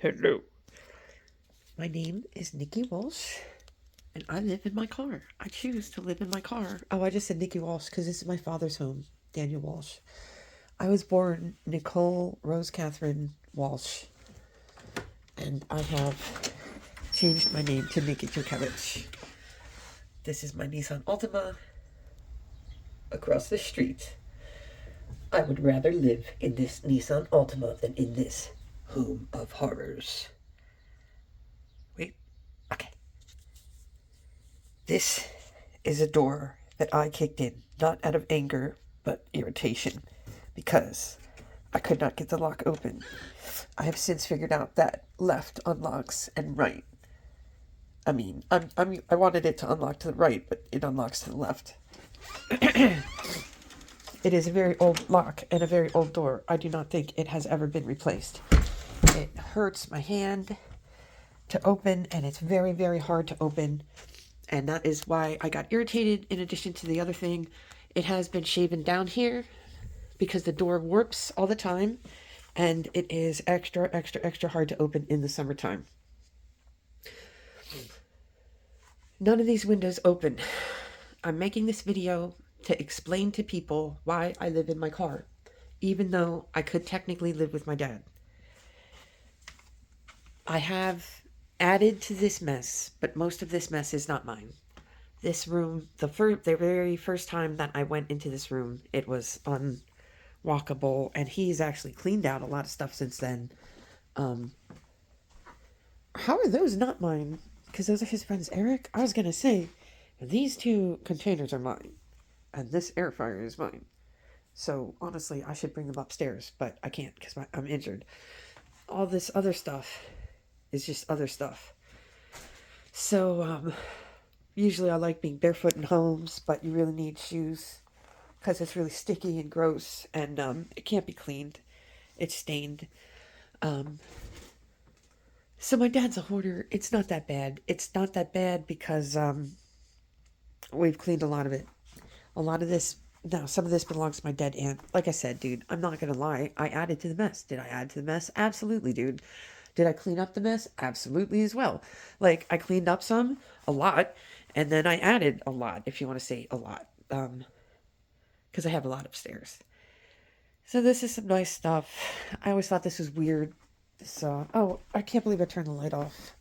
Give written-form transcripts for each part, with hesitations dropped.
Hello. My name is Nikki Walsh, and I live in my car. I choose to live in my car. Oh, I just said Nikki Walsh because this is my father's home, Daniel Walsh. I was born Nicole Rose Catherine Walsh, and I have changed my name to Nikki Jurkevich. This is my Nissan Altima across the street. I would rather live in this Nissan Altima than in this home of horrors. Wait, okay. This is a door that I kicked in, not out of anger, but irritation, because I could not get the lock open. I have since figured out that left unlocks and right. I mean, I wanted it to unlock to the right, but it unlocks to the left. It is a very old lock and a very old door. I do not think it has ever been replaced. It hurts my hand to open, and it's very, very hard to open. And that is why I got irritated. In addition to the other thing, it has been shaven down here because the door warps all the time, and it is extra, extra, extra hard to open in the summertime. None of these windows open. I'm making this video to explain to people why I live in my car, even though I could technically live with my dad. I have added to this mess, but most of this mess is not mine. This room, the very first time that I went into this room, it was unwalkable, and he's actually cleaned out a lot of stuff since then. How are those not mine? Because those are his friends, Eric. I was gonna say, these two containers are mine, and this air fryer is mine. So honestly, I should bring them upstairs, but I can't because I'm injured. All this other stuff is just other stuff. So usually I like being barefoot in homes, but you really need shoes because it's really sticky and gross, and it can't be cleaned. It's stained. So my dad's a hoarder. It's not that bad. It's not that bad because we've cleaned a lot of it. A lot of this, no, some of this belongs to my dead aunt. Like I said, dude, I'm not gonna lie. I added to the mess. Did I add to the mess? Absolutely, dude. Did I clean up the mess? Absolutely as well. Like, I cleaned up a lot, and then I added a lot, if you want to say a lot. Because I have a lot upstairs. So this is some nice stuff. I always thought this was weird. So, oh, I can't believe I turned the light off.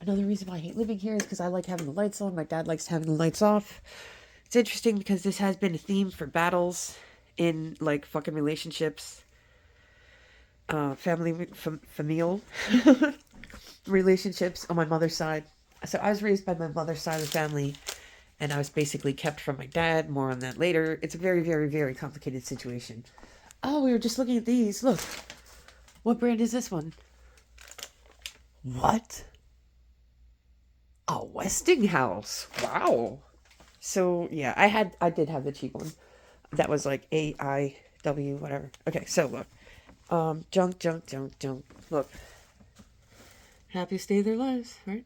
Another reason why I hate living here is because I like having the lights on. My dad likes having the lights off. It's interesting because this has been a theme for battles in, like, fucking relationships. Familial relationships on my mother's side. So I was raised by my mother's side of the family, and I was basically kept from my dad. More on that later. It's a very, very, very complicated situation. Oh, we were just looking at these. Look. What brand is this one? What? A Westinghouse. Wow. So, yeah, I did have the cheap one. That was like AIW, whatever. Okay, so look. Junk. Look. Happy to stay their lives, right?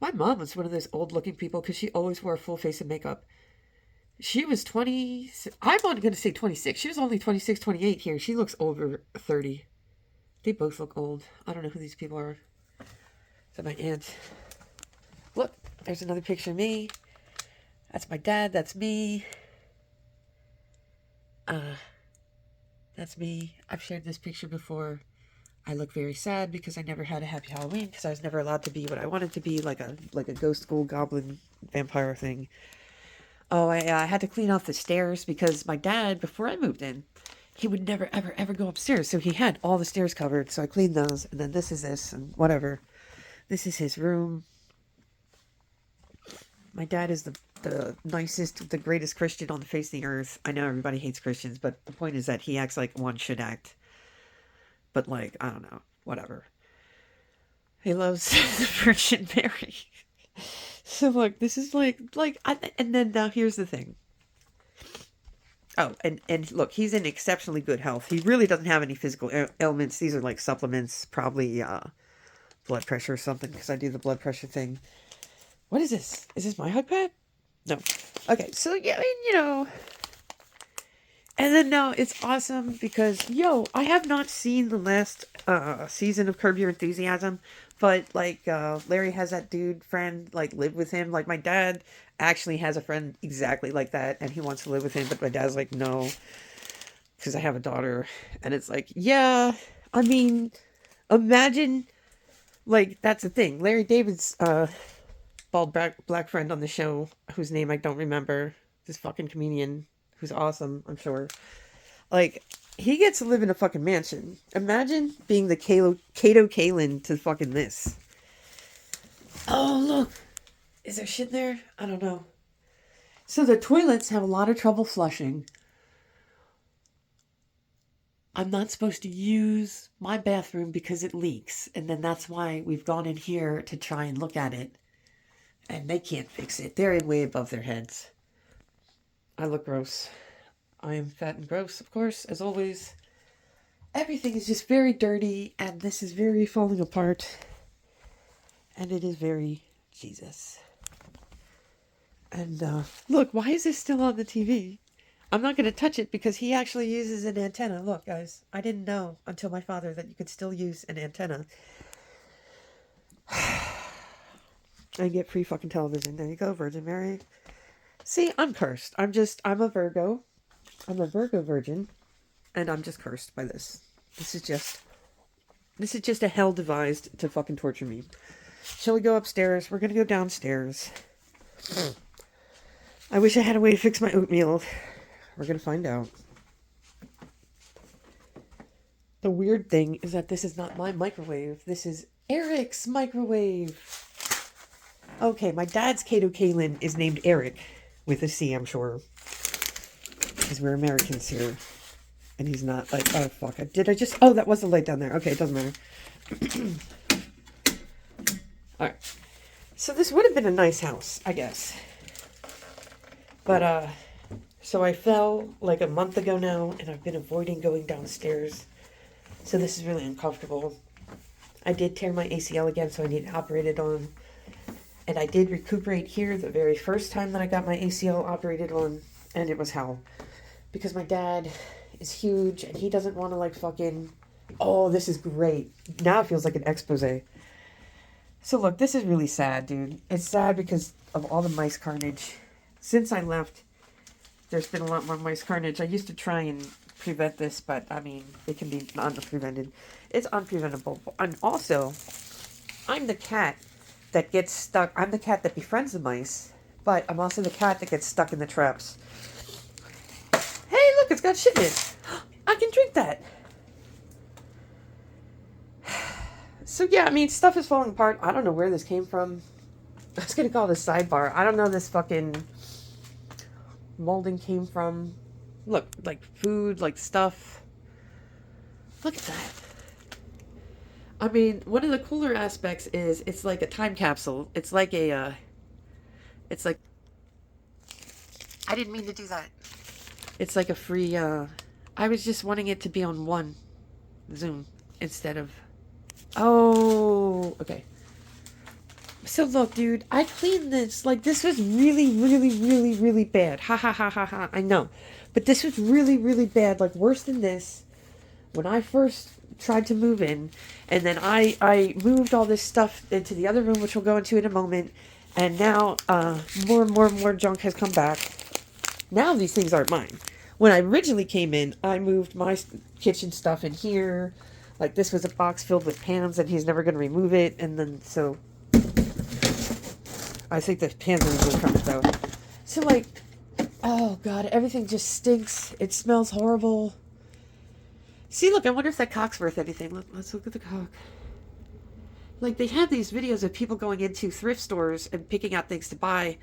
My mom was one of those old-looking people because she always wore a full face of makeup. She was 20... I'm not going to say 26. She was only 26, 28 here. She looks over 30. They both look old. I don't know who these people are. So my aunt. Look, there's another picture of me. That's my dad. That's me. That's me. I've shared this picture before. I look very sad because I never had a happy Halloween because I was never allowed to be what I wanted to be, like a ghost school goblin vampire thing. Oh, I had to clean off the stairs because my dad, before I moved in, he would never, ever, ever go upstairs. So he had all the stairs covered. So I cleaned those. And then this is this and whatever. This is his room. My dad is the nicest, the greatest Christian on the face of the earth. I know everybody hates Christians, but the point is that he acts like one should act. But, like, I don't know. Whatever. He loves the Virgin Mary. So, look, this is and then now here's the thing. Oh, and look, he's in exceptionally good health. He really doesn't have any physical ailments. These are like supplements, probably blood pressure or something, because I do the blood pressure thing. What is this? Is this my hug pad? No. Okay, so yeah, I mean, And then now it's awesome because, yo, I have not seen the last season of Curb Your Enthusiasm, but like Larry has that dude friend like live with him. Like my dad actually has a friend exactly like that, and he wants to live with him, but my dad's like, no, because I have a daughter, and it's like, yeah, I mean, imagine, like that's the thing. Larry David's bald black friend on the show, whose name I don't remember, this fucking comedian who's awesome, I'm sure. Like, he gets to live in a fucking mansion. Imagine being the Kato Kalin to fucking this. Oh, look. Is there shit there? I don't know. So the toilets have a lot of trouble flushing. I'm not supposed to use my bathroom because it leaks. And then that's why we've gone in here to try and look at it. And they can't fix it. They're in way above their heads. I look gross. I am fat and gross, of course, as always. Everything is just very dirty, and this is very falling apart. And it is very Jesus. And look, why is this still on the TV? I'm not going to touch it because he actually uses an antenna. Look, guys, I didn't know until my father that you could still use an antenna. I get free fucking television. There you go, Virgin Mary. See, I'm cursed. I'm a Virgo. I'm a Virgo virgin. And I'm just cursed by this. This is just a hell devised to fucking torture me. Shall we go upstairs? We're gonna go downstairs. I wish I had a way to fix my oatmeal. We're gonna find out. The weird thing is that this is not my microwave. This is Eric's microwave. Okay, my dad's Kato Kalin is named Eric. With a C, I'm sure. Because we're Americans here. And he's not like, oh fuck, oh, that was the light down there. Okay, it doesn't matter. Alright. So this would have been a nice house, I guess. But, so I fell like a month ago now, and I've been avoiding going downstairs. So this is really uncomfortable. I did tear my ACL again, so I need it operated on. And I did recuperate here the very first time that I got my ACL operated on, and it was hell. Because my dad is huge, and he doesn't want to, like, fucking... Oh, this is great. Now it feels like an expose. So, look, this is really sad, dude. It's sad because of all the mice carnage. Since I left, there's been a lot more mice carnage. I used to try and prevent this, but, I mean, it can be unprevented. It's unpreventable. And also, I'm the cat that gets stuck. I'm the cat that befriends the mice, but I'm also the cat that gets stuck in the traps. Hey, look, it's got shit in it. I can drink that. So, yeah, I mean, stuff is falling apart. I don't know where this came from. I was going to call this sidebar. I don't know this fucking molding came from. Look, like food, like stuff. Look at that. I mean, one of the cooler aspects is it's like a time capsule. It's like I didn't mean to do that. It's like a free, I was just wanting it to be on one Zoom instead of, oh, okay. So look, dude, I cleaned this. Like, this was really, really, really, really bad. Ha ha ha ha ha. I know. But this was really, really bad. Like, worse than this. When I first tried to move in, and then I moved all this stuff into the other room, which we'll go into in a moment, and now more and more and more junk has come back. Now these things aren't mine. When I originally came in, I moved my kitchen stuff in here. Like, this was a box filled with pans, and he's never going to remove it, and then, so, I think the pans are removed from it, though. So, like, oh, God, everything just stinks. It smells horrible. See, look, I wonder if that cock's worth anything. Let's look at the cock. Like, they have these videos of people going into thrift stores and picking out things to buy.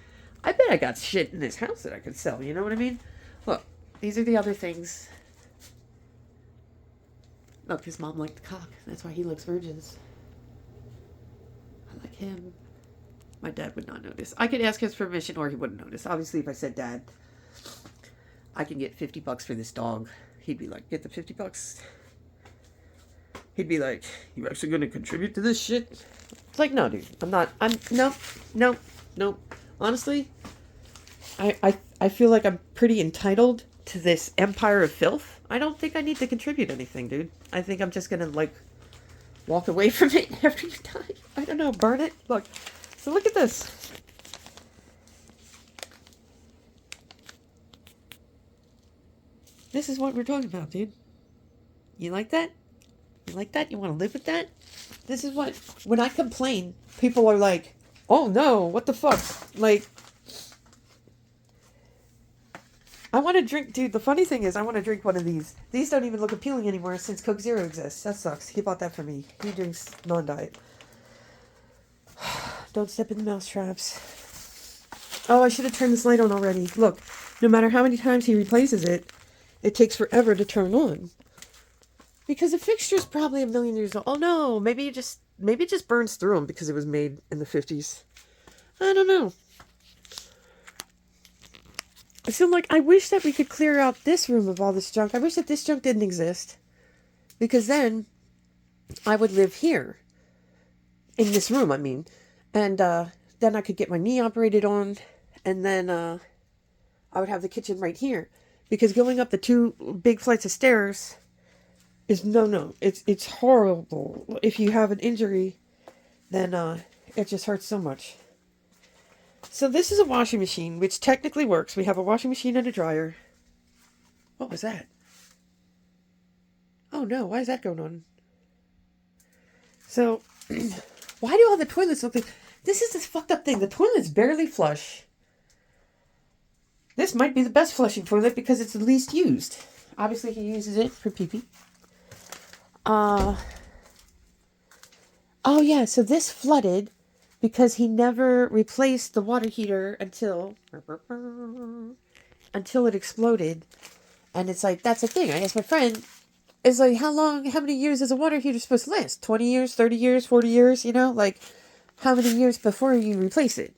I bet I got shit in this house that I could sell, you know what I mean? Look, these are the other things. Look, his mom liked the cock. That's why he likes virgins. I like him. My dad would not notice. I could ask his permission or he wouldn't notice. Obviously, if I said, Dad, I can get $50 for this dog, he'd be like, get the $50. He'd be like, you actually going to contribute to this shit? It's like, no, dude, I'm not. No. Honestly, I feel like I'm pretty entitled to this empire of filth, I don't think I need to contribute anything, dude. I think I'm just gonna, like, walk away from it after you die. I don't know, burn it? Look. So look at this. This is what we're talking about, dude. You like that? You like that? You want to live with that? This is what... When I complain, people are like, oh no, what the fuck? Like... I want to drink... Dude, the funny thing is, I want to drink one of these. These don't even look appealing anymore since Coke Zero exists. That sucks. He bought that for me. He drinks non-diet. Don't step in the mouse traps. Oh, I should have turned this light on already. Look, no matter how many times he replaces it, it takes forever to turn on. Because the fixture's probably 1 million years old. Oh no, maybe it just burns through them because it was made in the 50s. I don't know. So, like, I wish that we could clear out this room of all this junk. I wish that this junk didn't exist. Because then I would live here. In this room, I mean. And then I could get my knee operated on. And then I would have the kitchen right here. Because going up the 2 big flights of stairs is no. It's horrible. If you have an injury, then it just hurts so much. So this is a washing machine, which technically works. We have a washing machine and a dryer. What was that? Oh no, why is that going on? So, why do all the toilets look like... This is this fucked up thing. The toilet's barely flush. This might be the best flushing toilet because it's the least used. Obviously, he uses it for pee-pee. Oh yeah, so this flooded because he never replaced the water heater until it exploded. And it's like, that's the thing. I asked my friend, it's like, how many years is a water heater supposed to last? 20 years, 30 years, 40 years, you know? Like, how many years before you replace it?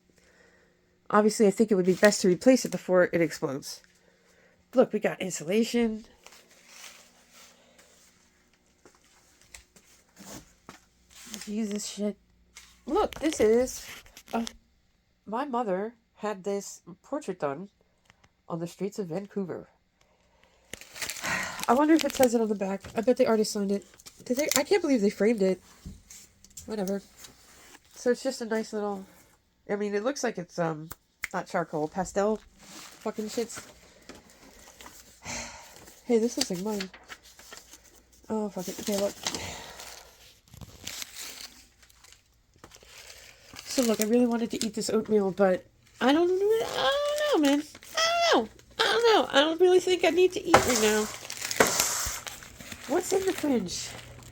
Obviously, I think it would be best to replace it before it explodes. Look, we got insulation. Let's use this shit. Look, this is... my mother had this portrait done on the streets of Vancouver. I wonder if it says it on the back. I bet the artist signed it. Did they? I can't believe they framed it. Whatever. So it's just a nice little... I mean, it looks like it's, not charcoal, pastel fucking shits. Hey, this looks like mine. Oh, fuck it. Okay, look. So, look, I really wanted to eat this oatmeal, but I don't know, man. I don't know. I don't really think I need to eat right now. What's in the fridge?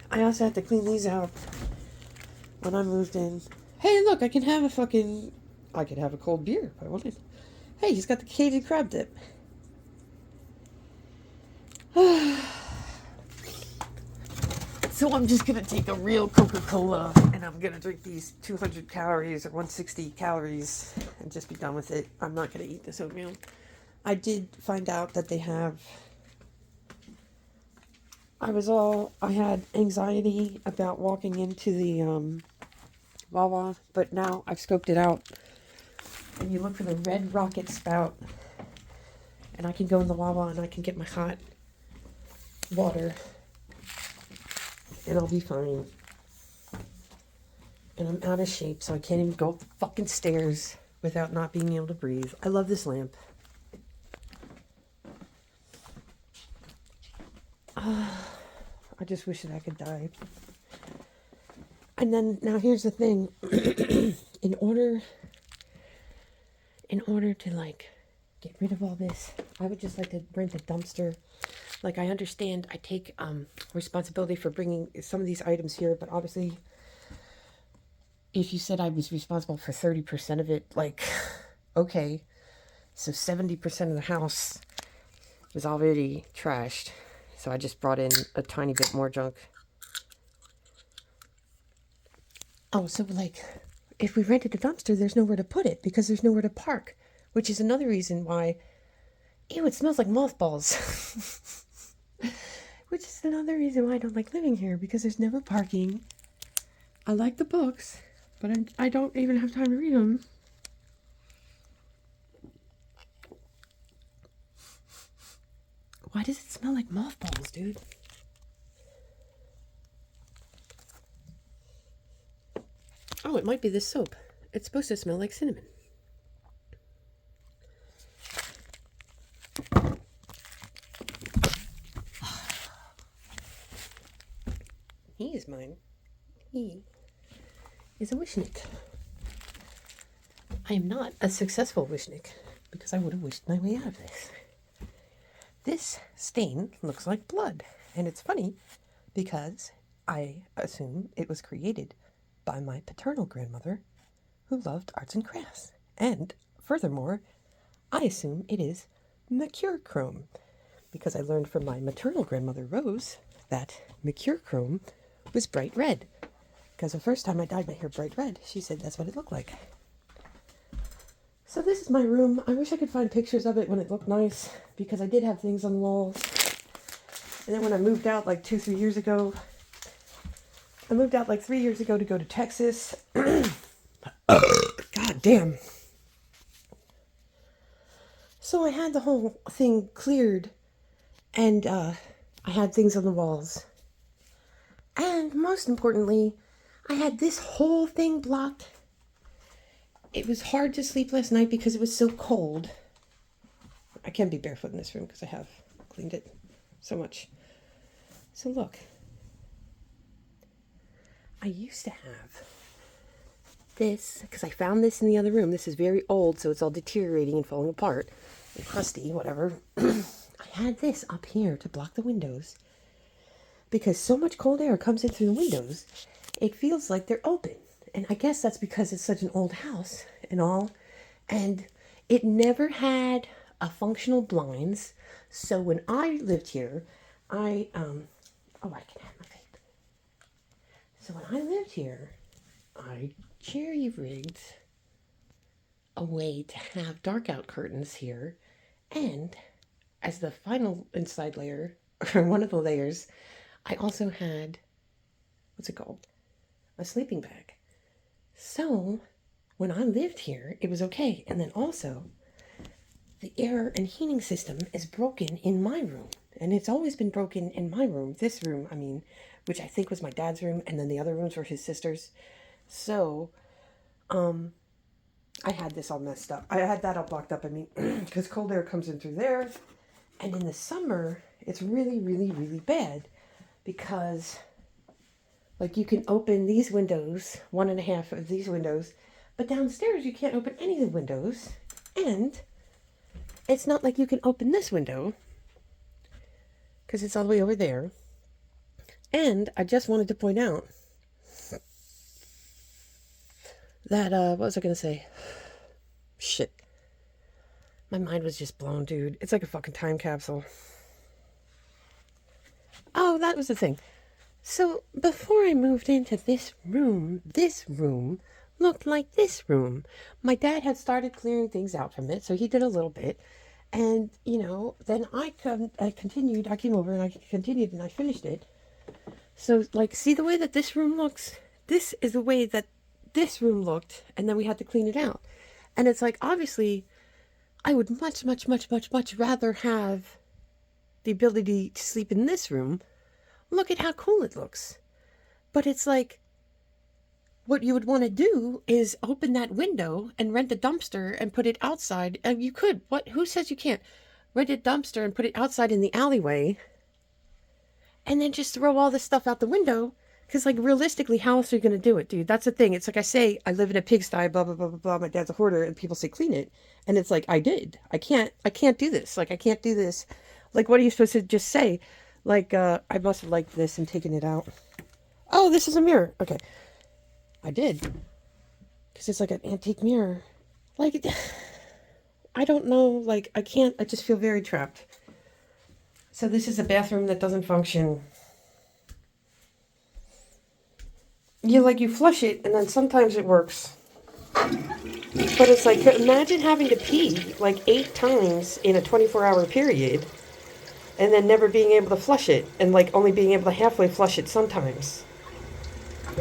I also have to clean these out when I moved in. Hey, look, I could have a cold beer if I wanted. Hey, he's got the Cajun crab dip. So I'm just going to take a real Coca-Cola and I'm going to drink these 200 calories or 160 calories and just be done with it. I'm not going to eat this oatmeal. I did find out that they have... I had anxiety about walking into the Wawa, but now I've scoped it out. And you look for the red rocket spout. And I can go in the Wawa and I can get my hot water. And I'll be fine. And I'm out of shape, so I can't even go up the fucking stairs without not being able to breathe. I love this lamp. I just wish that I could die. And then, now here's the thing. In order to, like, get rid of all this, I would just like to rent a dumpster. Like, I understand I take responsibility for bringing some of these items here, but obviously, if you said I was responsible for 30% of it, like, okay, so 70% of the house was already trashed. So I just brought in a tiny bit more junk. Oh, so, like, if we rented a dumpster, there's nowhere to put it because there's nowhere to park, which is another reason why, ew, it smells like mothballs. Which is another reason why I don't like living here, because there's never parking. I like the books, but I don't even have time to read them. Why does it smell like mothballs, dude? Oh, it might be this soap. It's supposed to smell like cinnamon. He is mine. He is a wishnik. I am not a successful wishnik because I would have wished my way out of this. This stain looks like blood, and it's funny because I assume it was created by my paternal grandmother who loved arts and crafts. And furthermore, I assume it is mercurochrome because I learned from my maternal grandmother Rose that mercurochrome was bright red. Because the first time I dyed my hair bright red, she said that's what it looked like. So this is my room. I wish I could find pictures of it when it looked nice, because I did have things on the walls. And then when I moved out like 3 years ago to go to Texas. God damn. So I had the whole thing cleared, and I had things on the walls. And most importantly, I had this whole thing blocked. It was hard to sleep last night because it was so cold. I can't be barefoot in this room because I have cleaned it so much. So look. I used to have this, because I found this in the other room. This is very old, so it's all deteriorating and falling apart. And crusty, whatever. I had this up here to block the windows. Because so much cold air comes in through the windows, it feels like they're open. And I guess that's because it's such an old house and all. And it never had a functional blinds. So when I lived here, I can have my vape. So when I lived here, I jerry-rigged a way to have dark out curtains here. And as the final inside layer, or one of the layers, I also had, what's it called? A sleeping bag. So, when I lived here, it was okay. And then also, the air and heating system is broken in my room. And it's always been broken in my room. This room, I mean, which I think was my dad's room. And then the other rooms were his sister's. So, I had this all messed up. I had that all blocked up, because cold air comes in through there. And in the summer, it's really, really, really bad. Because, like, you can open these windows, 1.5 of these windows, but downstairs you can't open any of the windows, and it's not like you can open this window, because it's all the way over there. And I just wanted to point out that, what was I going to say? Shit. My mind was just blown, dude. It's like a fucking time capsule. Oh, that was the thing. So, before I moved into this room looked like this room. My dad had started clearing things out from it, so he did a little bit. And, then I continued, I came over and I continued and I finished it. So, like, see the way that this room looks? This is the way that this room looked, and then we had to clean it out. And it's like, obviously, I would much, much, much, much, much rather have the ability to sleep in this room. Look at how cool it looks. But it's like, what you would want to do is open that window and rent a dumpster and put it outside. And you could. Who says you can't? Rent a dumpster and put it outside in the alleyway. And then just throw all this stuff out the window. Because, like, realistically, how else are you going to do it, dude? That's the thing. It's like I say, I live in a pigsty, blah, blah, blah, blah, blah. My dad's a hoarder. And people say, clean it. And it's like, I did. I can't do this. Like, I can't do this. Like, what are you supposed to just say? Like, I must have liked this and taken it out. Oh, this is a mirror. Okay. I did. Because it's like an antique mirror. Like, I don't know. Like, I just feel very trapped. So this is a bathroom that doesn't function. You flush it, and then sometimes it works. But it's like, imagine having to pee, like, 8 times in a 24-hour period. And then never being able to flush it. And, like, only being able to halfway flush it sometimes.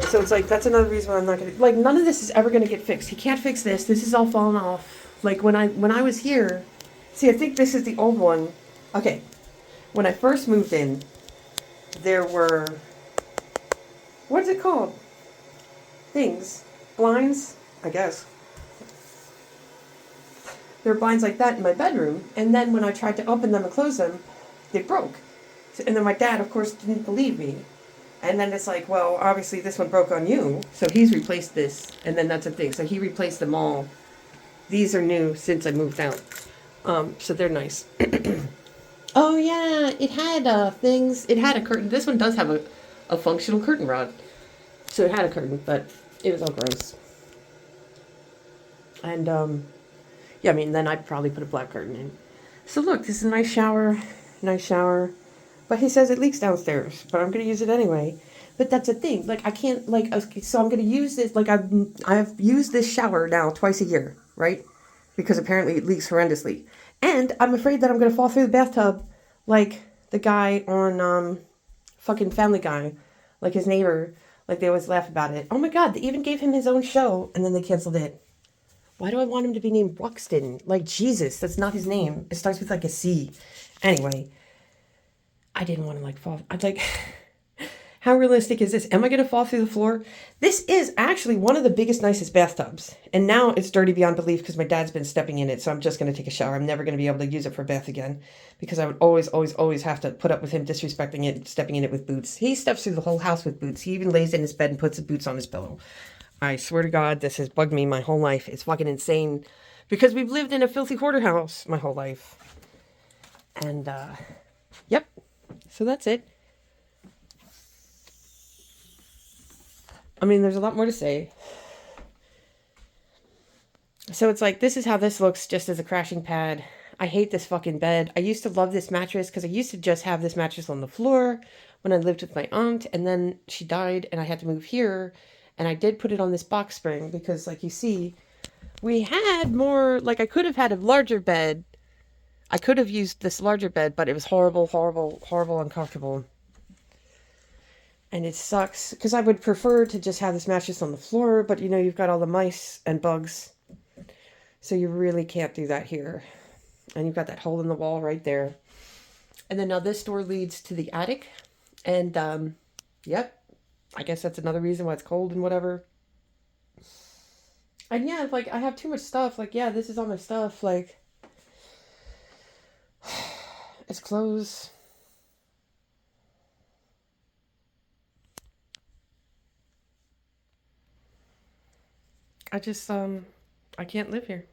So it's like, that's another reason why I'm not going to... Like, none of this is ever going to get fixed. He can't fix this. This is all fallen off. Like, when I was here... See, I think this is the old one. Okay. when I first moved in, there were, what's it called? Things. Blinds, I guess. There were blinds like that in my bedroom, and then when I tried to open them and close them, they broke. And then my dad, of course, didn't believe me. And then it's like, well, obviously this one broke on you, so he's replaced this, and then that's the thing. So he replaced them all. These are new since I moved out, so they're nice. Oh yeah, it had things. It had a curtain. This one does have a functional curtain rod, so it had a curtain, but it was all gross. And yeah, I mean, then I'd probably put a black curtain in. So look, this is a nice shower, nice shower. But he says it leaks downstairs, but I'm gonna use it anyway. But that's the thing. Like I can't like. Okay, so I'm gonna use this. Like I've used this shower now twice a year, right? Because apparently it leaks horrendously, and I'm afraid that I'm gonna fall through the bathtub, like the guy on fucking Family Guy, like his neighbor. Like they always laugh about it. Oh my god, they even gave him his own show, and then they canceled it. Why do I want him to be named Ruxton? Like Jesus, that's not his name. It starts with like a C. Anyway. I didn't want to like fall. I'd like, how realistic is this? Am I going to fall through the floor? This is actually one of the biggest, nicest bathtubs. And now it's dirty beyond belief because my dad's been stepping in it. So I'm just going to take a shower. I'm never going to be able to use it for a bath again because I would always, always, always have to put up with him disrespecting it, stepping in it with boots. He steps through the whole house with boots. He even lays in his bed and puts his boots on his pillow. I swear to God, this has bugged me my whole life. It's fucking insane because we've lived in a filthy hoarder house my whole life. And, yep. So that's it. I mean, there's a lot more to say. So it's like, this is how this looks just as a crashing pad. I hate this fucking bed. I used to love this mattress because I used to just have this mattress on the floor when I lived with my aunt. And then she died and I had to move here. And I did put it on this box spring because, like you see, we had more, like I could have had a larger bed. I could have used this larger bed, but it was horrible, horrible, horrible, uncomfortable. And it sucks because I would prefer to just have this mattress on the floor, but you know, you've got all the mice and bugs. So you really can't do that here. And you've got that hole in the wall right there. And then now this door leads to the attic. And yep, I guess that's another reason why it's cold and whatever. And yeah, like I have too much stuff. Like, yeah, this is all my stuff. Like, it's clothes. I just, I can't live here.